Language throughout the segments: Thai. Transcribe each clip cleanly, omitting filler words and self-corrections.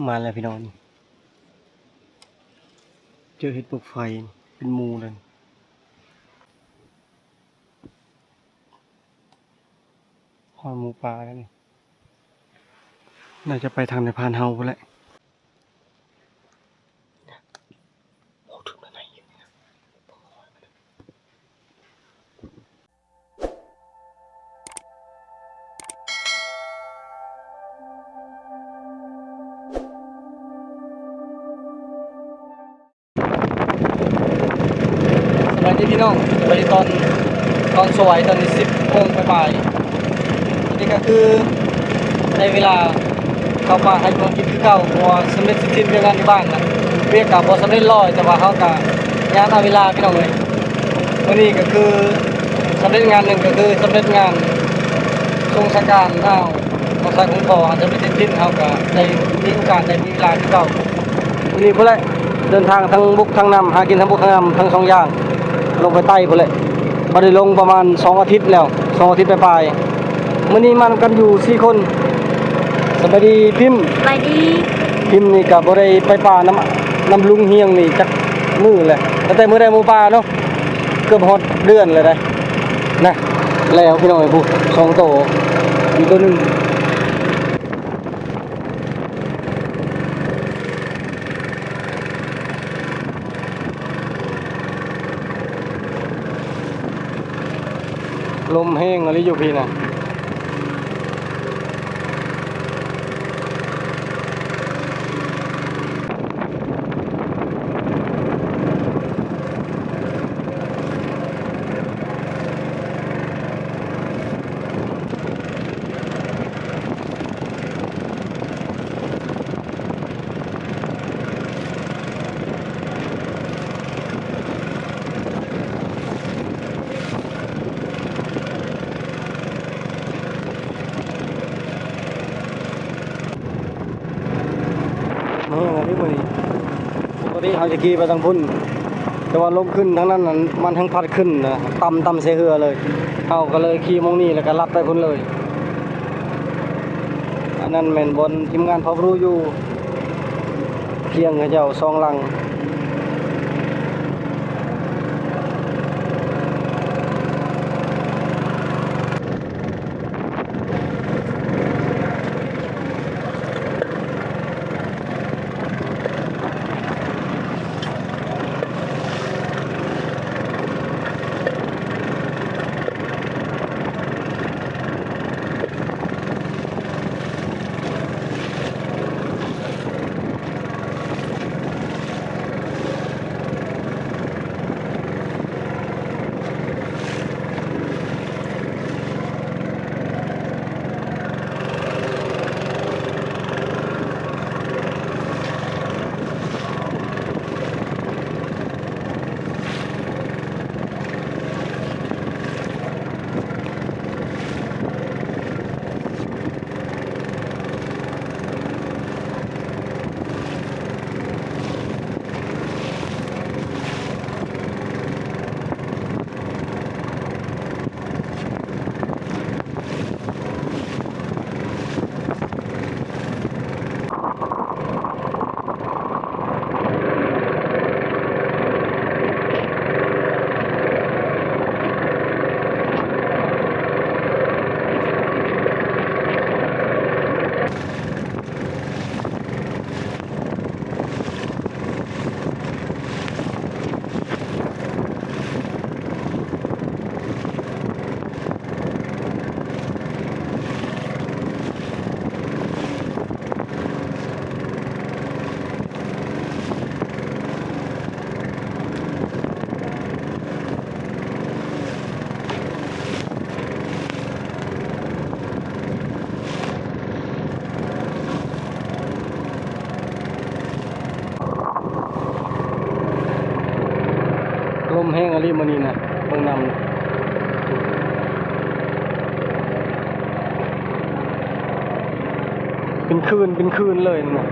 มาแล้วพี่น้องเจอเห็ดปลวกไฟเป็นหมูเลยหอยหมูปลาแล้วนี่น่าจะไปทางในพานเฮาไปแล้วโอ้ถึงไหนอยู่เนี่ยสบายดีพี่น้องไปตอนสวยตอนนี้10 โมงบ่ายนี่ก็คือในเวลาเข้ามาให้ความคิดคือเก่าเพราะว่าสำเร็จสิ้นเรื่องงานที่บ้านนะเรียกกับว่าสำเร็จร้อยแต่ว่าเขาก็งานเอาเวลาพี่น้องเลยวันนี้ก็คือสำเร็จงานหนึ่งก็คือสำเร็จงานทรงสการเอาของสายของพอจะไม่สิ้นเขาก็ได้มีโอกาสได้มีเวลาที่เก่าวันนี้เพื่อเดินทางทั้งบุกทั้งนำหากินทั้งบุกทั้งนำทั้งสองอย่างลงไปใต้เพื่อมาได้ลงประมาณ2 อาทิตย์แล้ว2 อาทิตย์ปลายๆวันนี้มันกันอยู่4 คนสวัสดีพิมพ์ไปดีพิมพ์นี่กับบ่ได้ไปป่าน้ำลุงเฮียงนี่จักมือเลยแต่มื้อได้หมู่ป่าเนาะเกือบฮอดเดือนเลยได้นะแล้วพี่น้องไอ้ผู้2 โตอีกตัวหนึงลมแห้งอะไรอยู่พี่น่ะแห้งอะไรมื้อนี้ปกติเฮาจะขี่ไปทางพุ่นแต่ว่าลมขึ้นทางนั้นน่ะมันทั้งพัดขึ้นนะต่ำใส่เรือเลยเฮาก็เลยขี่มองนี่แล้วก็ลัดไปพุ่นเลยอันนั้นแม่นบนทีมงานพอรู้อยู่เพียงเขาเจ้า2 หลังลมแห้งอะไรมื้อนี้นะเบิ่งนำเป็นคืนเลยนะ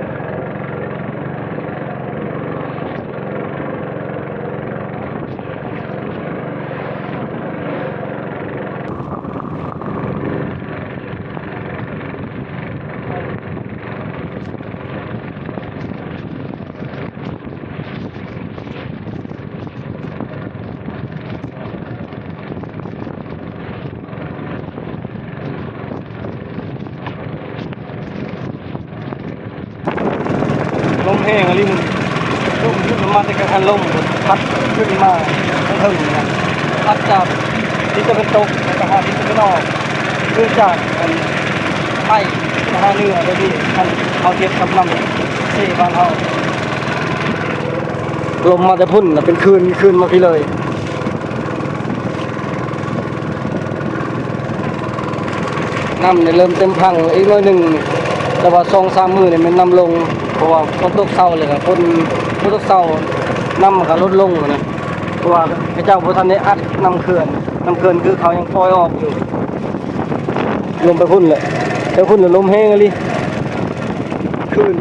แห้งอะไรมึงลมขึ้นมาจากการลมพัดขึ้นมาทั้งถึงนะพัดจากทิศตะวันตกไปหาทิศตะวันออกเนื่องจากไผ่ทางเหนือเลยที่ท่านเอาเทียบกับน้ำเสบ้านเขาลมมาจะพุ่นเป็นคืนมาพี่เลยน้ำเนี่ยเริ่มเต็มพังอีกน้อยหนึ่งแต่ว่า2-3 มื้อเนี่ยมันน้ำลงเพราะว่าฝนตกเศร้าเลยครับฝนตกเศร้าน้ำมันก็ลดลงนะเพราะว่าพระเจ้าพระท่านได้อัดน้ำเขื่อนคือเขายังปล่อยออกอยู่ลมไปพุ่นเลยแต่พุ่นลมแห้งเลยคืน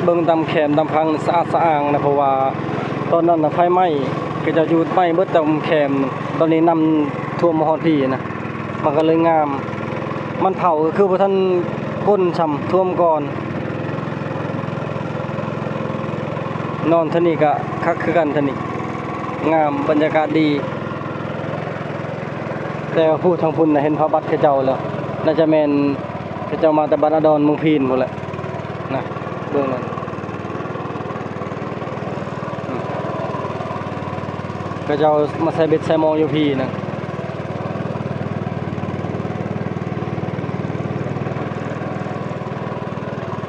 เบิ่งตามแขมตามพังสะอาดสะอ้างนะเพราะว่าตอนนั้นไฟไหม้ก็จะอยู่ไหม้เบิดตามแขมตอนนี้นำท่วมมาฮอดพี่นะมันก็เลยงามมันเผาคือบ่ทันก้นช่ำท่วมก่อนนอนท่านี้ก็คักคือกันท่านี้งามบรรยากาศดีแต่ว่าผู้ทางพุ่นน่ะเห็นพระบัตรเขาเจ้าแล้วน่าจะแม่นเขาเจ้ามาแต่บ้านอดรเมืองพีนพุ่นแหละนะเบิ่งนั่นก็จะมาใส่เบ็ดใส่มองอยู่พี่นะ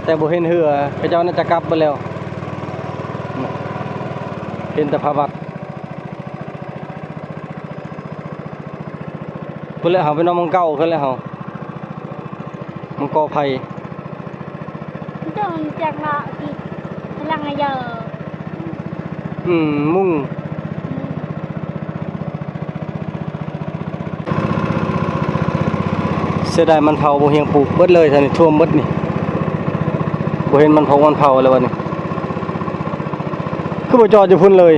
แต่บ่เห็นเหือพระเจ้าน่าจะกลับไปแล้วเห็นแต่พระบัตรเพิ่นเลยเฮาไปนอนมังเก้าเพิ่นเลยเฮามังกอไผ่ Itu jak nak hilang aja. มุ่งเสียดายมันเผาบ่เฮียงปลูกเบิดเลยท่านี่ท่วมเบิดนี่บ่เห็นมันเผาแล้ววันนี้คือบ่จอดอยู่พุ่นเลย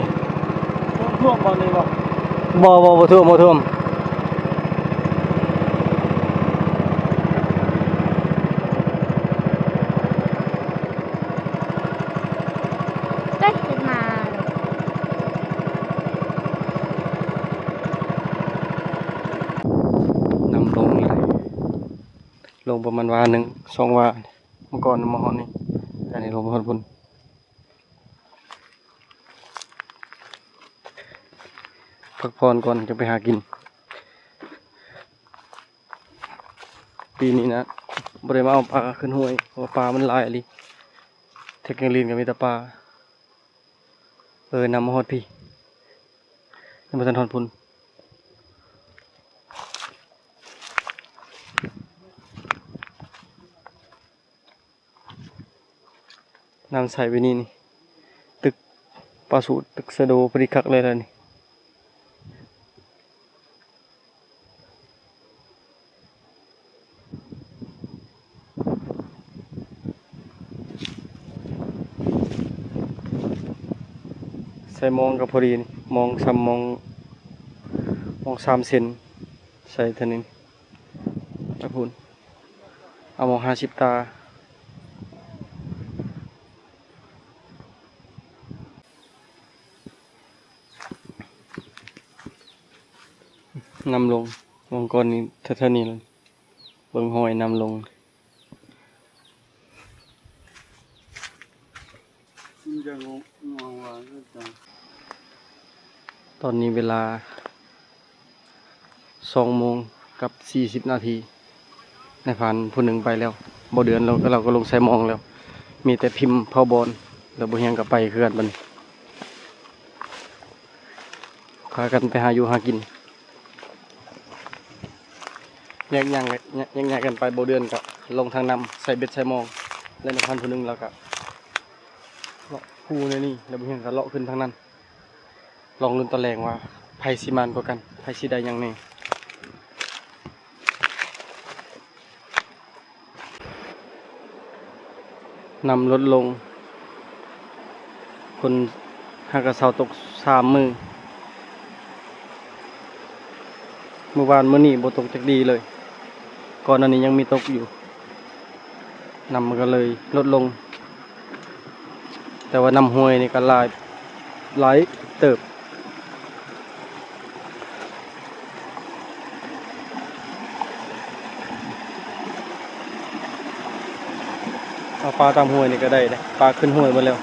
ท่วมบ่นี่บ่ท่วม Cái mà นำลงนี่เลยลงประมาณวาหนึ่ง2 วาเมื่อก่อนมาฮอดนี่อันนี้ลงมาฮอดพุ่นพักผ่อนก่อนจะไปหากินปีนี้นะบ่ได้มาเอาปลาขึ้นห้วยเพราะว่าปลามันหลายอีเทคนิคลีนก็มีแต่ปลานำมาฮอดพี่ยังบ่ทันฮอดพุ่นน้ำใสไปนี่ตึกปลาสูตรตึกสะโดปริคักเลยล่ะนี่ใส่มองกับพอดีนี่มอง3 เซนใส่เท่านี้ไปพุ่นเอามอง50 ตานำลงมองก่อนนี้เท่านี้เลยเบิ่งหอยนำลงตอนนี้เวลา2:40 นาทีในผ่านผู้หนึ่งไปแล้วบ่เดือนเราก็ลงใส่มองแล้วมีแต่พิมพ์เผาบอลแล้วบ่เฮียงก็ไปคือกันบัดนี้พากันไปหาอยู่หากินแยกกันไปบ่เดือนก็ลงทางนำใส่เบ็ดใส่มองแล้วในพันผู้หนึงแล้วก็เลาะคูในนี่แล้วบ่เฮียงก็เลาะขึ้นทางนั้นลองลุ้นตะแลงว่าไผสิมานกว่ากันไผสิได้หยังแน่นำลดลง คนหากระเสาตก3 มื้อเมื่อวานมื้อนี้บ่ตกจักดีเลยก่อนหน้านี้ยังมีตกอยู่น้ำมันก็เลยลดลงแต่ว่าน้ำห้วยนี่ก็หลายเติบเอาปลาตามห้วยนี่ก็ได้เลยปลาขึ้นห้วยหมดแล้ว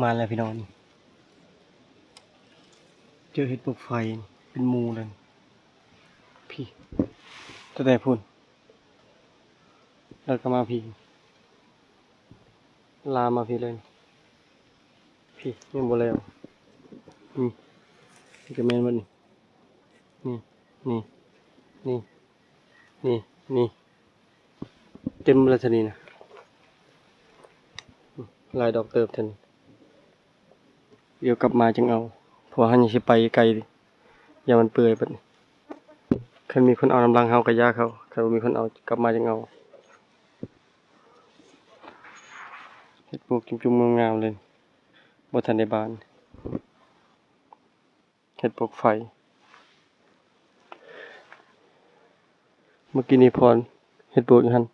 มาแล้วพี่น้องเจอเห็ดปลวกไฟเป็นหมูเลยพี่ตั้งแต่พุ่นแล้วก็มาพี่ลามมาพี่เลยพี่ยังบ่แล้วนี่ก็แม่นบ่นี่นี่นี่นี่นี่เต็มเลยทีนี้นะลายดอกเติบทันเดี๋ยวกลับมาจึงเอาเพราะว่าหันยังสิไปไกลดิอย่ามันเปื่อยเบิดนี่คันมีคนเอาน้ำรังเฮาก็ยาเขาคันบ่มีคนเอากลับมาจึงเอาเฮ็ดปลูกจุ่มๆงามๆเลยบ่ทันได้บานเฮ็ดปลูกไฟเมื่อกี้นี้พรเฮ็ดปลูกอยู่หั่น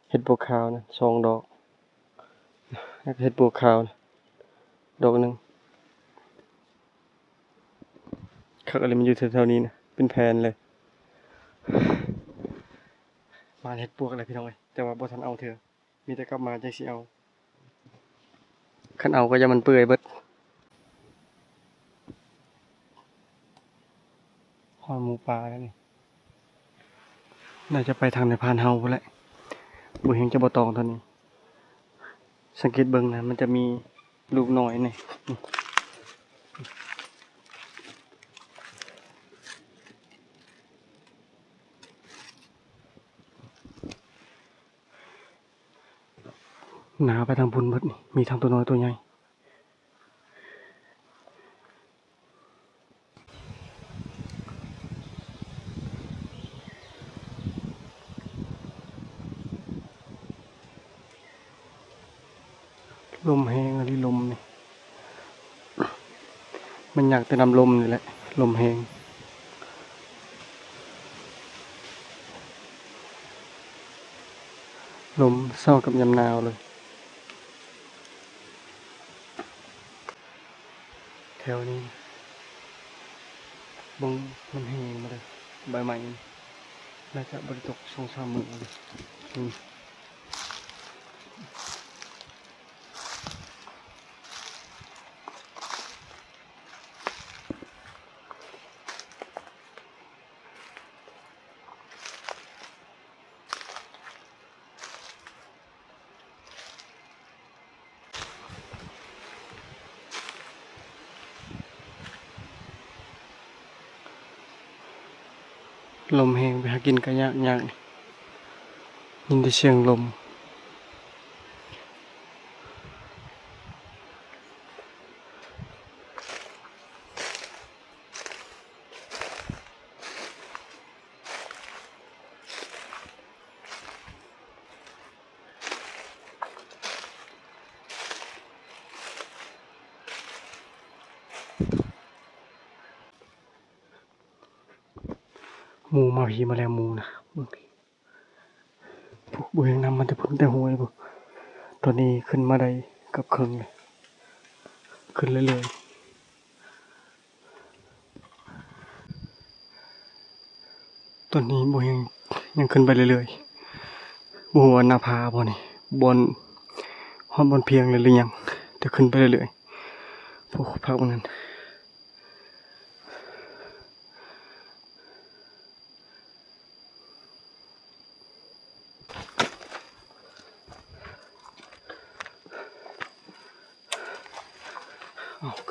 เฮ็ดปลูกขาวนะ2 ดอกแล้วก็เฮ็ดปลูกขาวนะดอกหนึงคักอะไรมันอยู่แถวๆนี้นะเป็นแผนเลยมาเฮ็ดปลวกอะไรพี่น้องเอ้ยแต่ว่าบ่ทันเอาเถอะมีแต่กลับมาจังสิเอาคันเอาก็อย่ามันเปื่อยเบิดหอยหมูปลาแล้วนี่น่าจะไปทางในพานเฮาพุ่นแหละบ่เห็นจะบ่ตองเท่านี้สังเกตเบิ่งนะมันจะมีลูกน้อยนี่หนาไปทางพุ่นเบิดนี่มีทั้งตัวน้อยตัวใหญ่ลมแห้งอะไรลมนี่มันอยากแต่นำลมนี่แหละลมแห้งลมเศร้ากับยามหนาวเลยแถวนี้บงมันแห้งมาเลยใบไม้น่าจะบริตก2-3 มื้อเลยลมแห้งไปหากินก็ยากนี่ยินแต่เสียงลมหมูมาพี่มาแล้วหมูนะพวกบุยนำมันจะพุ่งแต่หัวเลยพวกตอนนี้ขึ้นมาได้กับครึ่งเลยขึ้นเรื่อยๆตอนนี้บุยยังขึ้นไปเรื่อยๆบัวนาภาบ่นี่บนห้องบนเพียงเลยหรือยังจะขึ้นไปเรื่อยๆพวกพักนั้น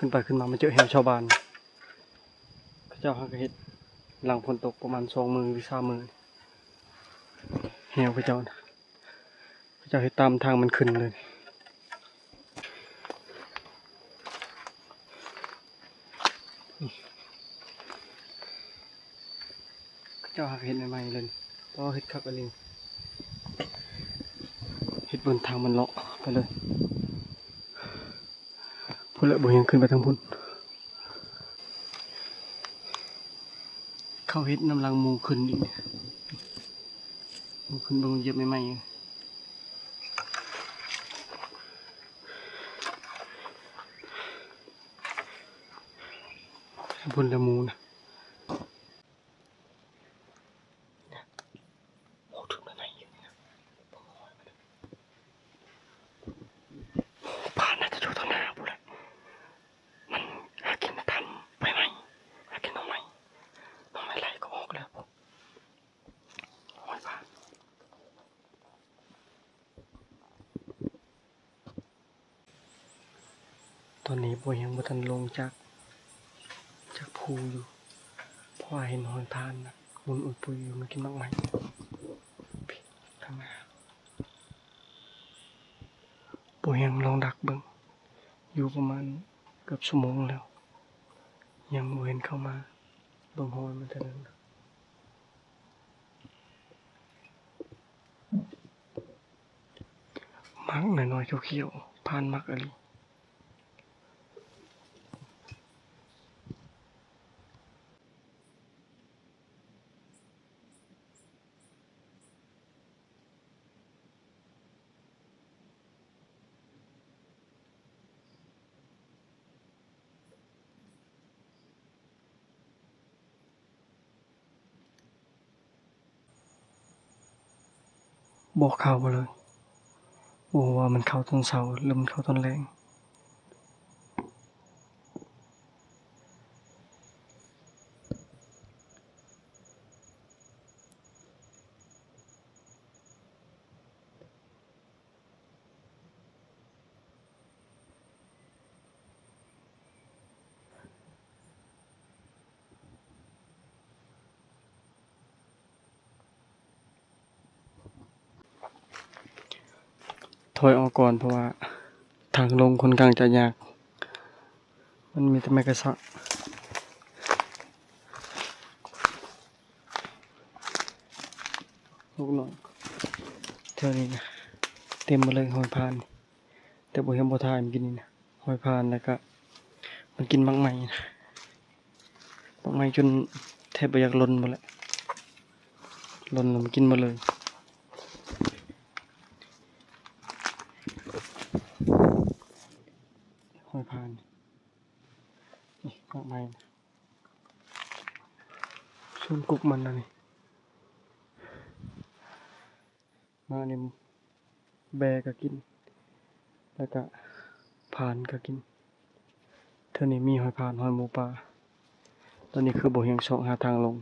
ขึ้นไปขึ้นมามันเจอแหวชาวบ้าน เจ้าฮักเฮ็ดหลังฝนตกประมาณ2 มื้อหรือ3 มื้อแหวเขาเจ้านะเขาเจ้าเฮ็ดตามทางมันขึ้นเลยเขาเจ้าฮักเฮ็ดใหม่ๆเลยเพราะเฮ็ดคักอะไรเฮ็ดบนทางมันเลาะไปเลยพุ่นละบ่ยังขึ้นไปทางพุ่นเขาเฮ็ดน้ำลังหมูขึ้นอีกหมูขึ้นเบิ่งเหยียบใหม่ๆพุ่นละหมูนะโอ้ถึงไปไหนอยู่เนี่ยป่านน่าจะดูต้นหน้าพุ่นละมันหากินทันไปไหมหากินน้องไหมไหลก็ออกแล้วโอ้ยป่านตอนนี้บ่ยังบ่ทันลงจากภูอยู่เพราะว่าเห็นหอยทานนะมุนอุดปุยอยู่มันกินมากไหมข้างหน้าบ่ยังลองดักเบิ่งอยู่ประมาณเกือบชั่วโมงแล้วยังบ่เห็นเข้ามาเบิ่งหอยมันเท่านั้นมักน้อยๆเขียวๆผ่านมักอะไรบอกเข้าบ่เลยโอ้ว่ามันเข้าตอนเช้าหรือมันเข้าตอนแลงถอยออกก่อนเพราะว่าทางลงค่อนข้างจะยากมันมีแต่ไม้กระสะลูกน้องเท่านี้นะเต็มมาเลยหอยพานแต่บ่เห็นบ่ทายมันกินนี่นะหอยพานแล้วก็มันกินบักไหม้นะบักไหม้จนแทบบ่อยากล้นหมดแล้วล้นแล้วมันกินหมดเลยหอยพานนี่บักไหม้นะส่วนกุกมันนะนี่มานี่แบก็กินแล้วก็พานก็กินเท่านี้มีหอยพานหอยหมูปลาตอนนี้คือบ่เฮียงช่องหาทางลง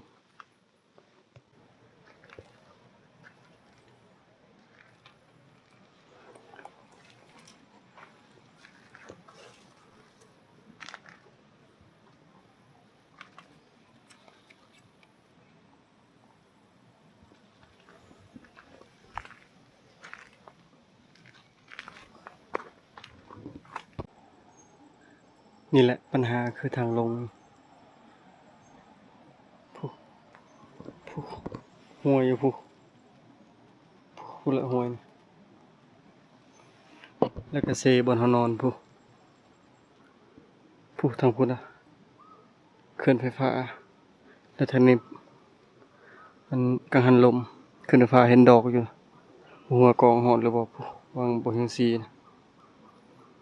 นี่แหละปัญหาคือทางลงผู้ห่วยอยู่ผู้ละห่วยนะแล้วก็เซบนหอนอนผู้ทางพุทธนะเคลื่อนไฟฟ้าแล้วทางนี้มันกังหันลมเคลื่อนไฟฟ้าเห็นดอกอยู่หัวกองหอดหรือบ่ผู้วางบ่เฮียงซีนะ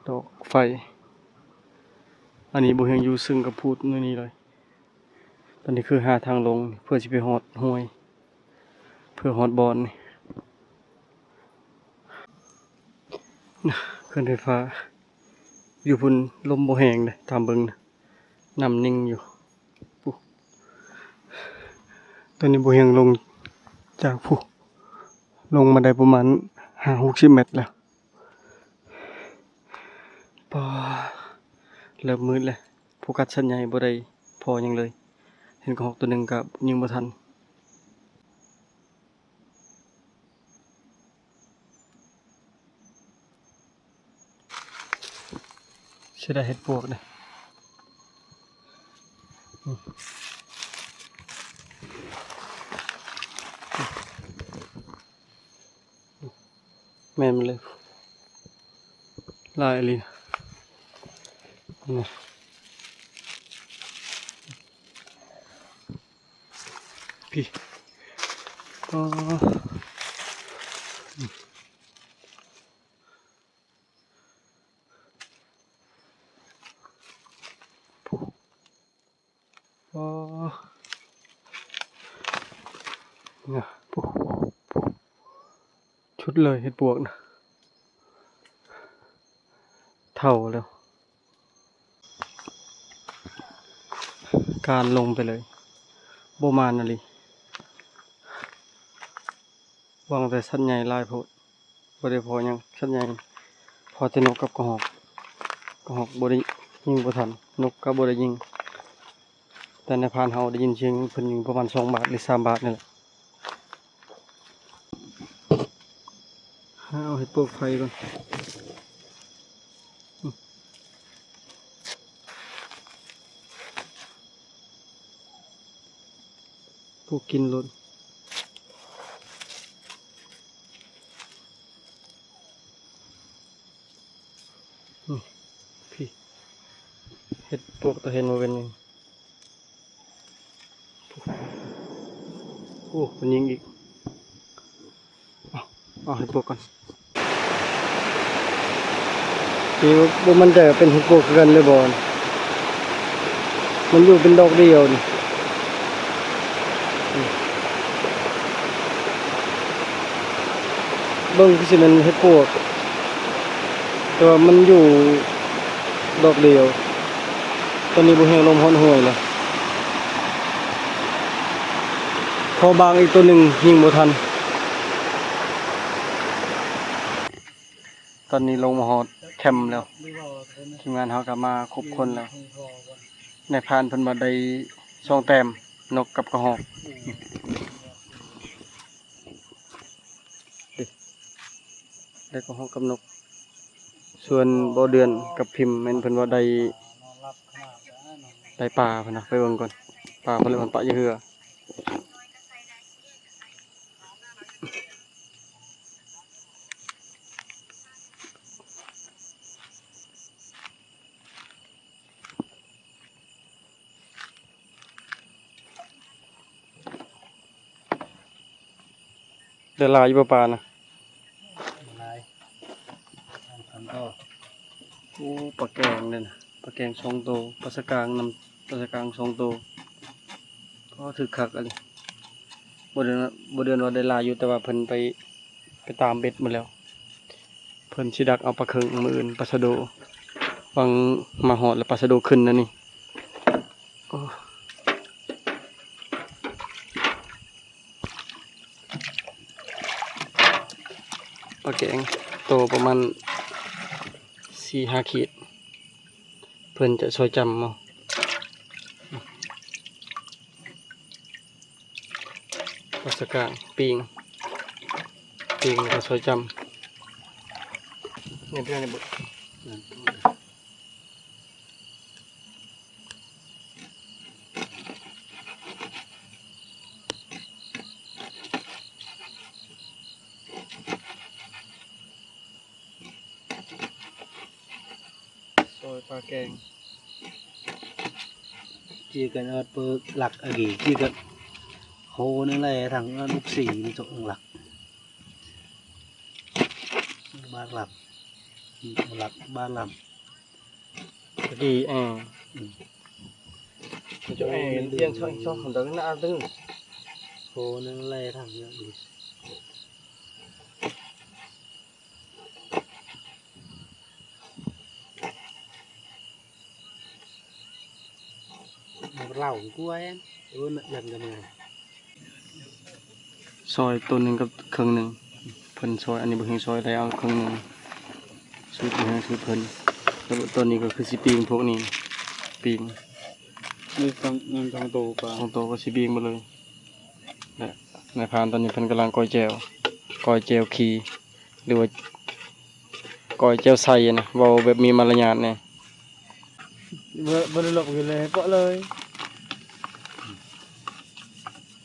ดอกไฟอันนี้บ่เฮียงอยู่ซึ่งกับพูดนู่นนี่เลยตอนนี้คือหาทางลงเพื่อสิไปฮอดห้วยเพื่อฮอดบอนนี่เคลื่อนไฟฟ้าอยู่พุ่นลมบ่แห้งเลยตามเบิ่งนะน้ำนิ่งอยู่ปุ๊ตอนนี้บ่เฮียงลงจากผู้ลงมาได้ประมาณ50-60 เมตรแล้วปอเริ่มมืดแล้วโฟกัสชั้นใหญ่บ่ได้พอหยังเลย เห็นกระหอกตัวหนึ่งกับยิงบ่ทันเสียดายเห็ดปวกเลยแม่นมันเลยลายอะไรนี่พี่อ๋ออ๋อเนี่ยชุดเลยเห็ดปวกนะเท่าแล้วการลงไปเลยโบมานอะไรวางแต่สัตว์ใหญ่ลายโพดบ่ได้พอยังสัตว์ใหญ่พอจะนกกับกระหอกบ่ได้ยิงบ่ทันนกก็บ่ได้ยิงแต่ในพานเฮาได้ยินเสียงเพิ่นยิงประมาณ2 บาทหรือ3 บาทนี่แหละเอาเห็ดปวกไฟก่อนพวกกินรถพี่เห็ดปวกตัวเห็นมาเป็นยังโอ้มันยิงอีกเอาเห็ดปวกก่อนนี่บ่มันจะเป็นเห็ดปวกกันเลยบอลมันอยู่เป็นดอกเดียวนี่เบิ่งคือสิมันเห็ดปวกแต่ว่ามันอยู่ดอกเดียวตอนนี้บ่แห้งลมฮ้อนห่วยเลยพอบางอีกตัวหนึ่งยิงบ่ทันตอนนี้ลงมาฮอดแคมป์แล้วทีมงานเฮากลับมาครบคนแล้วในพานเพิ่นมาได้2 แต้มนกกับกระหอกได้กระหอกกับนกส่วนบ่เดือนกับพิมพ์แม่นเพิ่นว่าได้ปลาเพิ่นนะไปเบิ่งก่อนปลาเพิ่นเลยมันปะอยู่เหือได้หลายอยู่บ่ปลานะโอ้ปลาแกงเลยนะปลาแกง2 ตัวปลาสกางนำปลาสกาง2 ตัวก็ถึกคักอะไรบ่เดือนว่าได้หลายอยู่แต่ว่าเพิ่นไปตามเบ็ดหมดแล้วเพิ่นสิดักเอาปลาเคิงมื้ออื่นปลาสะโดวังมาฮอดแล้วปลาสะโดขึ้นนะนี่โอ้ปลาแกงโตประมาณ4-5 ขีดเพิ่นจะช่วยจำเอาปลาสกางปิงก็ช่วยจำเนี่ยเพื่อนในบุตรซอยปลาแกง chỉ cần bơ lạc ở gì chỉ cần hồ nữa là thằng đục xỉ đi chỗ lạc ba lạc ba làm ตะกี้chỗ mình tiên cho thằng đó nó ăn tưng hồ nữa là thằng đi lẩu của em ơn lần gần này ซอยตัวหนึ่งกับครึ่งหนึ่งเพิ่นซอยอันนี้บ่เฮงซอยได้เอาครึ่งหนึ่งสูตรนี้คือเพิ่นแล้วตัวนี้ก็คือสิปีงพวกนี้ปีง นี่ต้องโตปลา ของโตก็สิบีงหมดเลยนะนายพรานตอนนี้เพิ่นกำลังก้อยแจวคีหรือว่าก้อยแจวใส่นะเว้าแบบมีมารยาทแน่ บ่ได้หลบกันเลยเปาะเลย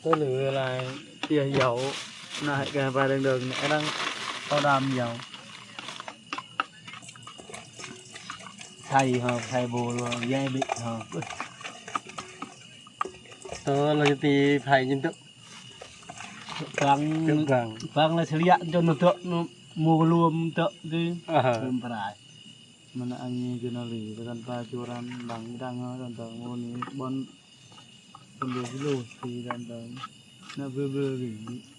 ก็เหลืออะไรเตี้ยเหยาหน้าแกปลาเดิงๆเนี่ยđang tao đamเหยาthay bồ luôn dây bị hả เราจะตีไผ่ยินตึก vàng là xử lý cho nó tượng nó mua luôn tượng cái thơm phải mà nó ăn cái nó lì với con pha chua ran bằng đang nó còn tờ mua ní bon con đường cái lô thì còn tờ nó vừa gì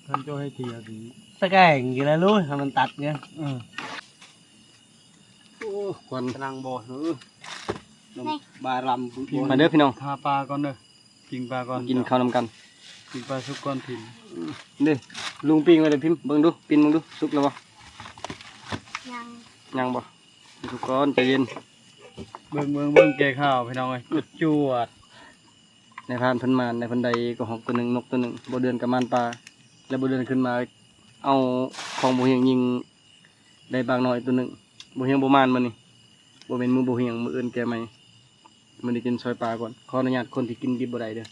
thân cho hay thì gì tất cả gì là luôn mình tạt nha ควัน năng bò nữa bà làm มาเด้อพี่น้อง tha pa con ơiกินปลาก่อน กินข้าวนำกัน กินปลาสุกก้อนถิ่น เด้อลุงปิ้งไว้เด้อพิมพ์เบิ่งดูปิ้งเบิ่งดูสุกแล้วบ่ ยัง ยังบ่สุกก่อนใจเย็น เบิ่งแกข้าวพี่น้องเอ้ยจุดจวด ในพรานเพิ่นมานในเพิ่นใดก็หอกตัวหนึงนกตัวหนึงบ่เดือนกับมานปลาแล้วบ่เดือนขึ้นมาเอาของบ่เฮียงยิงได้บางน้อยตัวหนึงบ่เฮียงบ่มานมื้อนี้บ่แม่นมือบ่เฮียงมื้ออื่นแกใหม่มื้อนี้กินซอยปลาก่อนขออนุญาตคนที่กินดิบบ่ได้เด้อ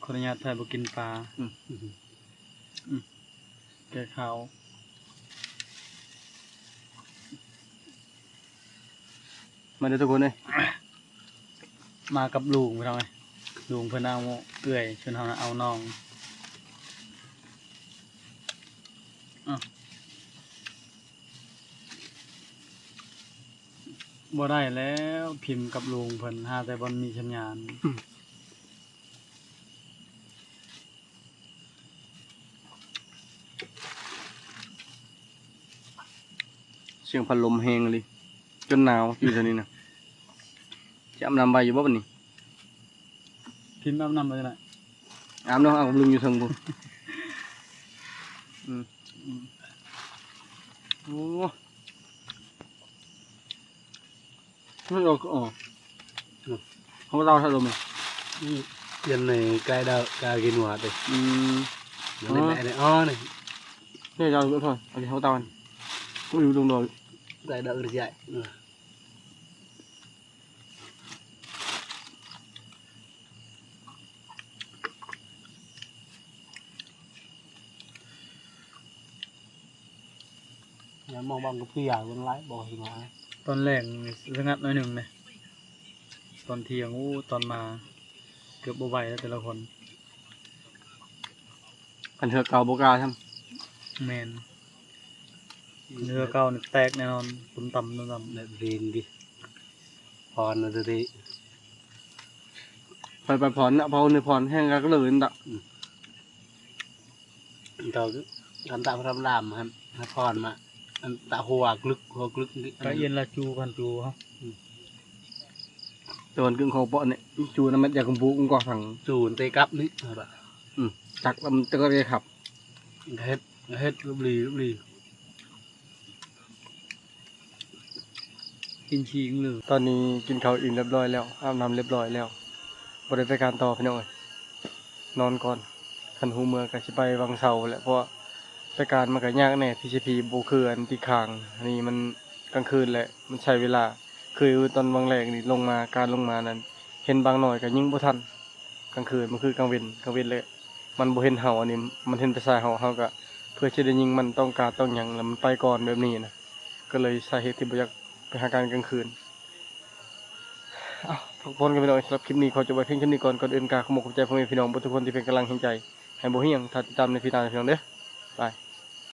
ขออนุญาตไทยบ่กินปลาแกข้าว มาเด้อทุกคนเอ้ย มากับลุงพี่น้องเอ้ยลุงเพิ่นเอาเอื้อยชวนเฮาเอาน้องบ่ได้แล้วพิมพ์กับลุงเพิ่นหาแต่บ่มีสัญญาณ เสียงพัดลมแฮงเลยจนหนาวอยู่เท่านี้นะจะอาบน้ำใบอยู่บ่บัดนี้ พิมพ์อาบน้ำไปจังได๋ อาบน้ำอาบกับลุงอยู่เทิงพุ่นโอ้ไม่ออกก็ออกเขาเราถ้าลมเลย Dân này cài đào cài cái nọ đây. Nó lên lại này này. Đây là nữa thôi, ở đây tao ăn. Cũng yêu đồng rồi. Cài đậu được vậy. Nhà mong bằng cái phi con lái bò thì mà. ตอนแรกสงัดหน่อยหนึ่งเลยตอนเที่ยงตอนมาเกือบบ่ไหวแล้วแต่ละคน Cần hừa cầu bố gà xem. แมนเนื้อเก่าเนี่ยแตกแน่นอนตุ่มต่ำตุ่มต่ำแบบรีนดิพรนะที Phải phải phòn nè, phòn này phòn hay là cái lưỡi nè. เรากันตาพระรามครับพรมาอันตาหัวกลึกก็เย็นละจูกันจูฮะ Rồi cưng khổ bọn này, chú nó mất nhà công vụ cũng có thằng จูนเตกับนี่ chắc là tự cái khập. เฮ็ดรูปลีกินชีงเลย ตอนนี้กินข้าวอิ่มเรียบร้อยแล้วอาบน้ำเรียบร้อยแล้วบริไปการต่อพี่น้องเอ้ยนอนก่อนขันหูเมืองกับชิไปวังเสาแหละเพราะไปการมันก็ยากแน่ที่ชิพีโบคืออันที่คางอันนี้มันกลางคืนแหละมันใช้เวลาคือตอนวังแรกนี่ลงมาการลงมานั้นเห็นบางหน่อยก็ยิ่งบ่ทันกลางคืนมันคือกลางเว้นเลยมันบ่เห็นเห่าอันนี้มันเห็นแต่สายเห่าก็เพื่อจะได้ยิงมันต้องการต้องหยังแล้วมันไปก่อนแบบนี้นะก็เลยสาเหตุที่บ่อยากไปหาการกลางคืนพักผ่อนกันไปหน่อยสำหรับคลิปนี้ขอจบไว้เพียงเท่านี้ก่อนอื่นกราบขอบคุณใจพ่อแม่พี่น้องทุกคนที่เป็นกำลังใจให้บ่เฮียงถ้าติดตามในพี่น้องเด้อบาย